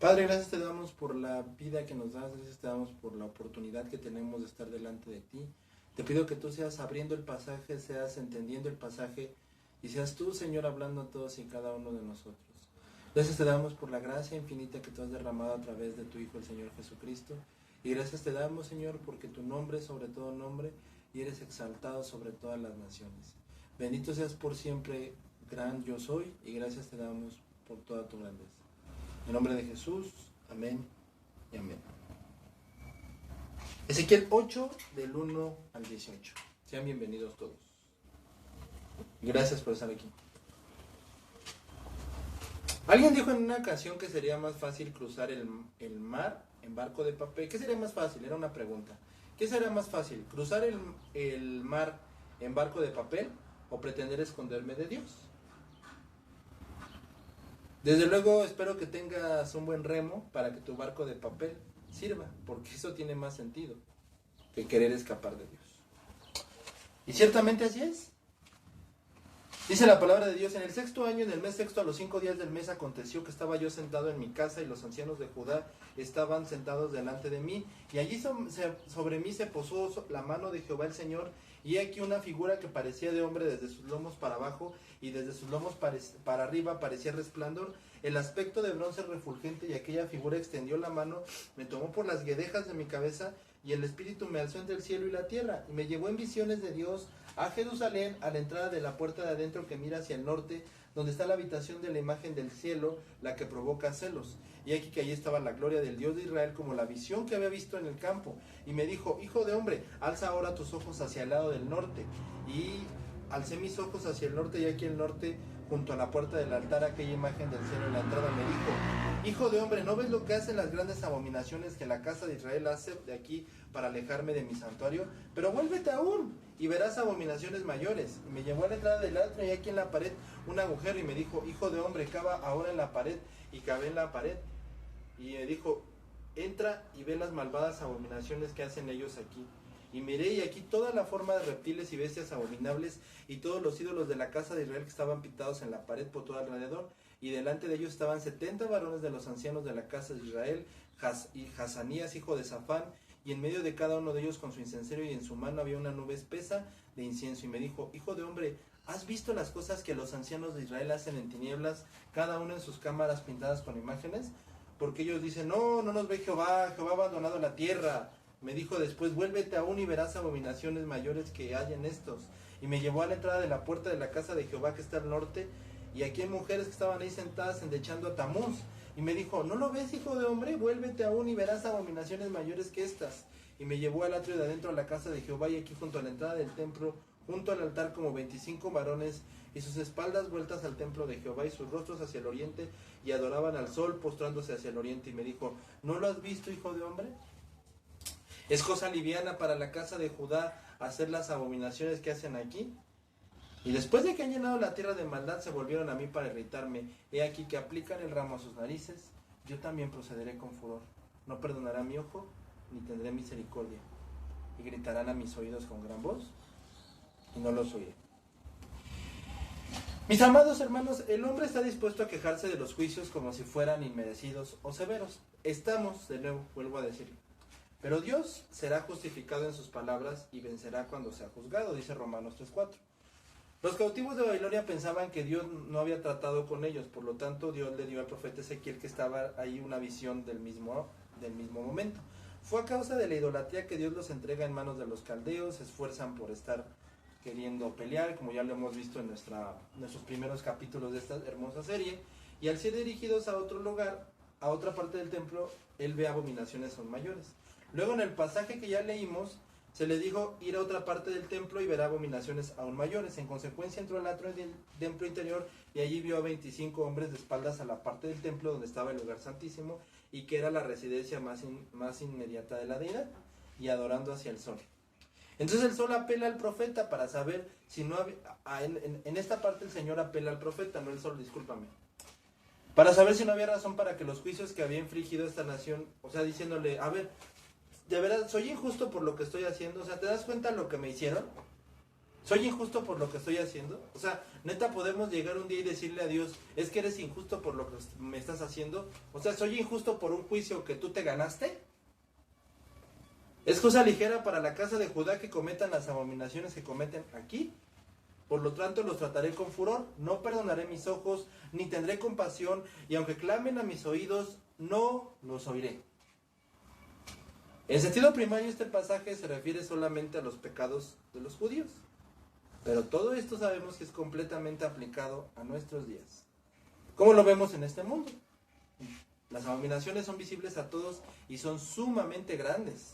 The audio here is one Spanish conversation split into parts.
Padre, gracias te damos por la vida que nos das, gracias te damos por la oportunidad que tenemos de estar delante de ti. Te pido que tú seas abriendo el pasaje, seas entendiendo el pasaje y seas tú, Señor, hablando a todos y cada uno de nosotros. Gracias te damos por la gracia infinita que tú has derramado a través de tu Hijo, el Señor Jesucristo. Y gracias te damos, Señor, porque tu nombre es sobre todo nombre y eres exaltado sobre todas las naciones. Bendito seas por siempre, gran yo soy, y gracias te damos por toda tu grandeza. En nombre de Jesús, amén y amén. Ezequiel 8, del 1 al 18. Sean bienvenidos todos. Gracias por estar aquí. Alguien dijo en una ocasión que sería más fácil cruzar el mar en barco de papel. ¿Qué sería más fácil? Era una pregunta. ¿Qué sería más fácil? ¿Cruzar el mar en barco de papel o pretender esconderme de Dios? Desde luego espero que tengas un buen remo para que tu barco de papel sirva, porque eso tiene más sentido que querer escapar de Dios. Y ciertamente así es. Dice la palabra de Dios: en el 6º año, en el mes 6º, a los 5 días del mes, aconteció que estaba yo sentado en mi casa, y los ancianos de Judá estaban sentados delante de mí, y allí sobre mí se posó la mano de Jehová el Señor, y he aquí una figura que parecía de hombre desde sus lomos para abajo, y desde sus lomos para arriba parecía resplandor, el aspecto de bronce refulgente, y aquella figura extendió la mano, me tomó por las guedejas de mi cabeza, y el Espíritu me alzó entre el cielo y la tierra, y me llevó en visiones de Dios a Jerusalén, a la entrada de la puerta de adentro que mira hacia el norte, donde está la habitación de la imagen del cielo, la que provoca celos. Y aquí que allí estaba la gloria del Dios de Israel, como la visión que había visto en el campo. Y me dijo: hijo de hombre, alza ahora tus ojos hacia el lado del norte. Y alcé mis ojos hacia el norte, y aquí el norte, junto a la puerta del altar, aquella imagen del cielo en la entrada, me dijo: hijo de hombre, ¿no ves lo que hacen las grandes abominaciones que la casa de Israel hace de aquí para alejarme de mi santuario? Pero vuélvete aún, y verás abominaciones mayores. Y me llevó a la entrada del atrio, y aquí en la pared un agujero, y me dijo: hijo de hombre, cava ahora en la pared. Y cavé en la pared, y me dijo: entra y ve las malvadas abominaciones que hacen ellos aquí. Y miré, y aquí toda la forma de reptiles y bestias abominables, y todos los ídolos de la casa de Israel que estaban pintados en la pared por todo alrededor. Y delante de ellos estaban 70 varones de los ancianos de la casa de Israel, y Hazanías, hijo de Safán, y en medio de cada uno de ellos con su incensario, y en su mano había una nube espesa de incienso. Y me dijo: hijo de hombre, ¿has visto las cosas que los ancianos de Israel hacen en tinieblas, cada uno en sus cámaras pintadas con imágenes? Porque ellos dicen: no nos ve Jehová, Jehová ha abandonado la tierra. Me dijo después: vuélvete aún y verás abominaciones mayores que hay en estos. Y me llevó a la entrada de la puerta de la casa de Jehová que está al norte, y aquí hay mujeres que estaban ahí sentadas endechando a Tamuz. Y me dijo: ¿no lo ves, hijo de hombre? Vuélvete aún y verás abominaciones mayores que estas. Y me llevó al atrio de adentro a la casa de Jehová, y aquí junto a la entrada del templo, junto al altar, como 25 varones, y sus espaldas vueltas al templo de Jehová, y sus rostros hacia el oriente, y adoraban al sol, postrándose hacia el oriente. Y me dijo: ¿no lo has visto, hijo de hombre? ¿Es cosa liviana para la casa de Judá hacer las abominaciones que hacen aquí? Y después de que han llenado la tierra de maldad, se volvieron a mí para irritarme. He aquí que aplican el ramo a sus narices. Yo también procederé con furor. No perdonará mi ojo, ni tendré misericordia. Y gritarán a mis oídos con gran voz, y no los oiré. Mis amados hermanos, el hombre está dispuesto a quejarse de los juicios como si fueran inmerecidos o severos. Estamos, de nuevo, vuelvo a decirlo. Pero Dios será justificado en sus palabras y vencerá cuando sea juzgado, dice Romanos 3:4. Los cautivos de Babilonia pensaban que Dios no había tratado con ellos, por lo tanto Dios le dio al profeta Ezequiel, que estaba ahí, una visión del mismo momento. Fue a causa de la idolatría que Dios los entrega en manos de los caldeos, se esfuerzan por estar queriendo pelear, como ya lo hemos visto en nuestros primeros capítulos de esta hermosa serie, y al ser dirigidos a otro lugar, a otra parte del templo, él ve abominaciones aún mayores. Luego en el pasaje que ya leímos, se le dijo ir a otra parte del templo y verá abominaciones aún mayores. En consecuencia entró al atrio del templo interior, y allí vio a 25 hombres de espaldas a la parte del templo donde estaba el lugar santísimo, y que era la residencia más inmediata de la deidad, y adorando hacia el sol. Entonces el sol apela al profeta para saber si no había... En esta parte el Señor apela al profeta, no el sol, discúlpame. Para saber si no había razón para que los juicios que había infligido esta nación, o sea, diciéndole: a ver, de verdad, soy injusto por lo que estoy haciendo, o sea, ¿te das cuenta lo que me hicieron? ¿Soy injusto por lo que estoy haciendo? O sea, neta podemos llegar un día y decirle a Dios, es que eres injusto por lo que me estás haciendo. O sea, ¿soy injusto por un juicio que tú te ganaste? Es cosa ligera para la casa de Judá que cometan las abominaciones que cometen aquí. Por lo tanto, los trataré con furor, no perdonaré mis ojos, ni tendré compasión, y aunque clamen a mis oídos, no los oiré. En sentido primario, este pasaje se refiere solamente a los pecados de los judíos. Pero todo esto sabemos que es completamente aplicado a nuestros días. ¿Cómo lo vemos en este mundo? Las abominaciones son visibles a todos y son sumamente grandes.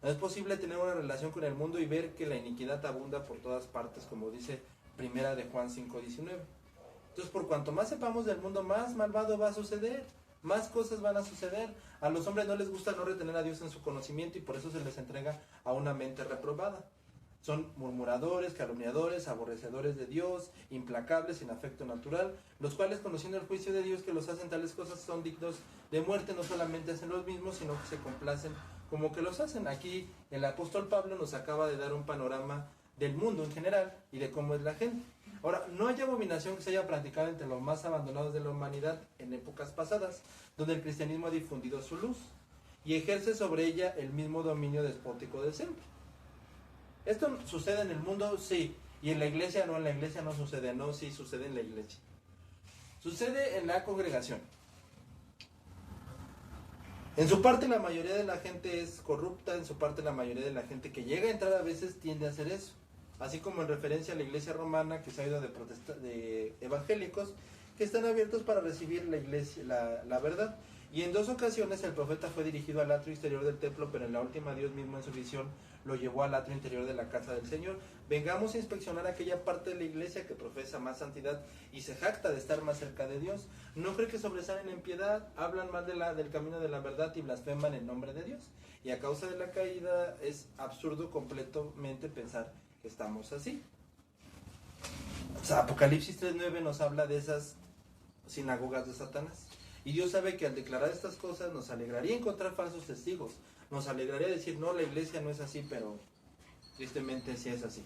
No es posible tener una relación con el mundo y ver que la iniquidad abunda por todas partes, como dice Primera de Juan 5:19. Entonces, por cuanto más sepamos del mundo, más malvado va a suceder, más cosas van a suceder. A los hombres no les gusta no retener a Dios en su conocimiento y por eso se les entrega a una mente reprobada. Son murmuradores, calumniadores, aborrecedores de Dios, implacables, sin afecto natural, los cuales, conociendo el juicio de Dios que los hacen tales cosas, son dignos de muerte. No solamente hacen los mismos, sino que se complacen como que los hacen. Aquí el apóstol Pablo nos acaba de dar un panorama del mundo en general y de cómo es la gente. Ahora, no hay abominación que se haya practicado entre los más abandonados de la humanidad en épocas pasadas, donde el cristianismo ha difundido su luz y ejerce sobre ella el mismo dominio despótico de siempre. ¿Esto sucede en el mundo? Sí. ¿Y en la iglesia? No, en la iglesia no sucede. No, sí sucede en la iglesia. Sucede en la congregación. En su parte la mayoría de la gente es corrupta, en su parte la mayoría de la gente que llega a entrar a veces tiende a hacer eso. Así como en referencia a la iglesia romana, que se ha ido de evangélicos, que están abiertos para recibir la iglesia, la verdad. Y en 2 ocasiones el profeta fue dirigido al atrio exterior del templo, pero en la última Dios mismo en su visión lo llevó al atrio interior de la casa del Señor. Vengamos a inspeccionar aquella parte de la iglesia que profesa más santidad y se jacta de estar más cerca de Dios. No cree que sobresalen en piedad, hablan mal del camino de la verdad y blasfeman en nombre de Dios. Y a causa de la caída es absurdo completamente pensar que estamos así. O sea, Apocalipsis 3:9 nos habla de esas sinagogas de Satanás. Y Dios sabe que al declarar estas cosas nos alegraría encontrar falsos testigos. Nos alegraría decir, no, la iglesia no es así, pero tristemente sí es así.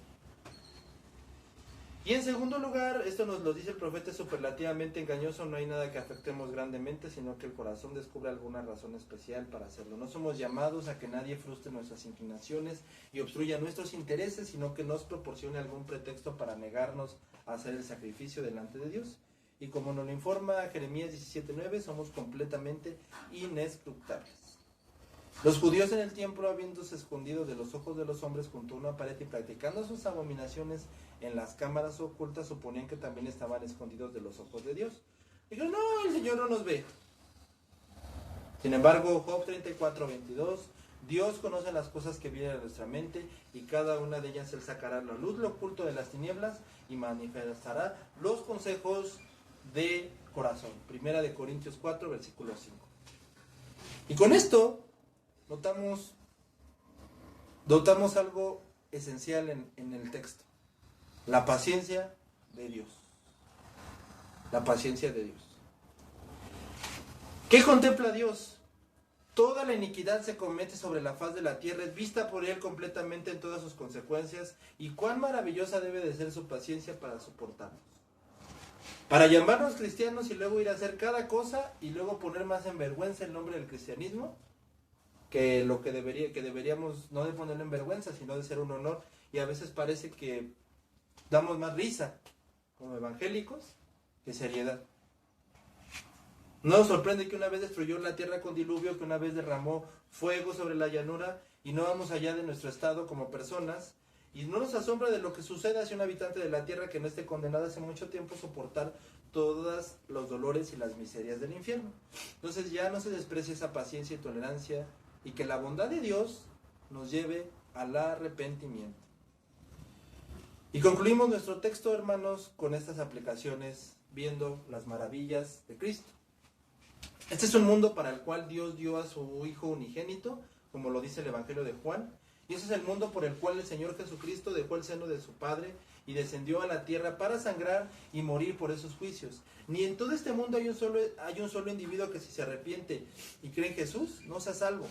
Y en segundo lugar, esto nos lo dice el profeta, es superlativamente engañoso. No hay nada que afectemos grandemente, sino que el corazón descubre alguna razón especial para hacerlo. No somos llamados a que nadie frustre nuestras inclinaciones y obstruya nuestros intereses, sino que nos proporcione algún pretexto para negarnos a hacer el sacrificio delante de Dios. Y como nos lo informa Jeremías 17:9, somos completamente inescrutables. Los judíos en el templo, habiéndose escondido de los ojos de los hombres junto a una pared y practicando sus abominaciones en las cámaras ocultas, suponían que también estaban escondidos de los ojos de Dios. Dijeron, no, el Señor no nos ve. Sin embargo, Job 34:22, Dios conoce las cosas que vienen a nuestra mente y cada una de ellas Él sacará a la luz lo oculto de las tinieblas y manifestará los consejos de corazón. Primera de Corintios 4, versículo 5. Y con esto notamos algo esencial en el texto. La paciencia de Dios. La paciencia de Dios. ¿Qué contempla Dios? Toda la iniquidad se comete sobre la faz de la tierra, es vista por Él completamente en todas sus consecuencias, y cuán maravillosa debe de ser su paciencia para soportarnos. Para llamarnos cristianos y luego ir a hacer cada cosa y luego poner más en vergüenza el nombre del cristianismo, que lo que deberíamos no de ponerlo en vergüenza, sino de ser un honor, y a veces parece que damos más risa como evangélicos que seriedad. No nos sorprende que una vez destruyó la tierra con diluvio, que una vez derramó fuego sobre la llanura, y no vamos allá de nuestro estado como personas, y no nos asombra de lo que suceda si un habitante de la tierra que no esté condenado hace mucho tiempo soportar todos los dolores y las miserias del infierno. Entonces ya no se desprecie esa paciencia y tolerancia, y que la bondad de Dios nos lleve al arrepentimiento. Y concluimos nuestro texto, hermanos, con estas aplicaciones, viendo las maravillas de Cristo. Este es un mundo para el cual Dios dio a su Hijo unigénito, como lo dice el Evangelio de Juan, y ese es el mundo por el cual el Señor Jesucristo dejó el seno de su Padre y descendió a la tierra para sangrar y morir por esos juicios. Ni en todo este mundo hay un solo individuo que si se arrepiente y cree en Jesús, no sea salvo.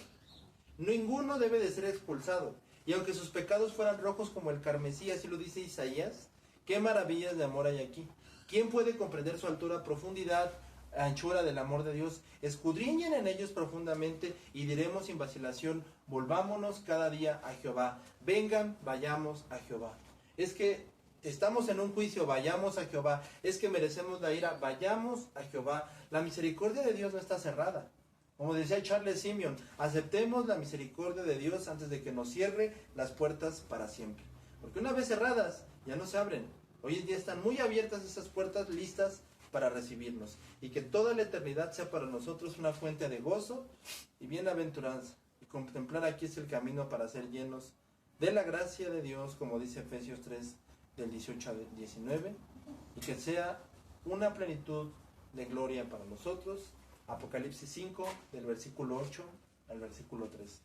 Ninguno debe de ser expulsado. Y aunque sus pecados fueran rojos como el carmesí, así lo dice Isaías, qué maravillas de amor hay aquí. ¿Quién puede comprender su altura, profundidad, anchura del amor de Dios? Escudriñen en ellos profundamente y diremos sin vacilación, volvámonos cada día a Jehová. Vengan, vayamos a Jehová. Es que estamos en un juicio, vayamos a Jehová. Es que merecemos la ira, vayamos a Jehová. La misericordia de Dios no está cerrada. Como decía Charles Simeon, aceptemos la misericordia de Dios antes de que nos cierre las puertas para siempre. Porque una vez cerradas, ya no se abren. Hoy en día están muy abiertas esas puertas, listas para recibirnos. Y que toda la eternidad sea para nosotros una fuente de gozo y bienaventuranza. Y contemplar aquí es el camino para ser llenos de la gracia de Dios, como dice Efesios 3, del 18 al 19. Y que sea una plenitud de gloria para nosotros. Apocalipsis 5, del versículo 8 al versículo 3.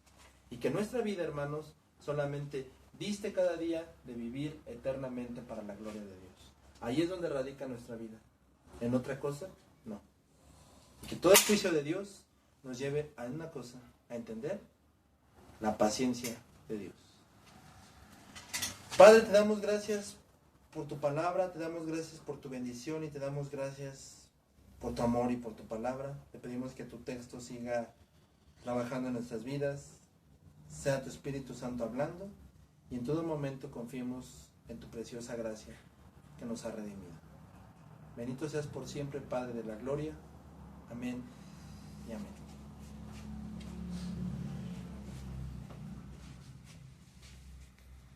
Y que nuestra vida, hermanos, solamente diste cada día de vivir eternamente para la gloria de Dios. Ahí es donde radica nuestra vida. ¿En otra cosa? No. Y que todo el juicio de Dios nos lleve a una cosa, a entender la paciencia de Dios. Padre, te damos gracias por tu palabra, te damos gracias por tu bendición y te damos gracias por tu amor y por tu palabra. Te pedimos que tu texto siga trabajando en nuestras vidas, sea tu Espíritu Santo hablando y en todo momento confiemos en tu preciosa gracia que nos ha redimido. Bendito seas por siempre, Padre de la gloria. Amén y amén.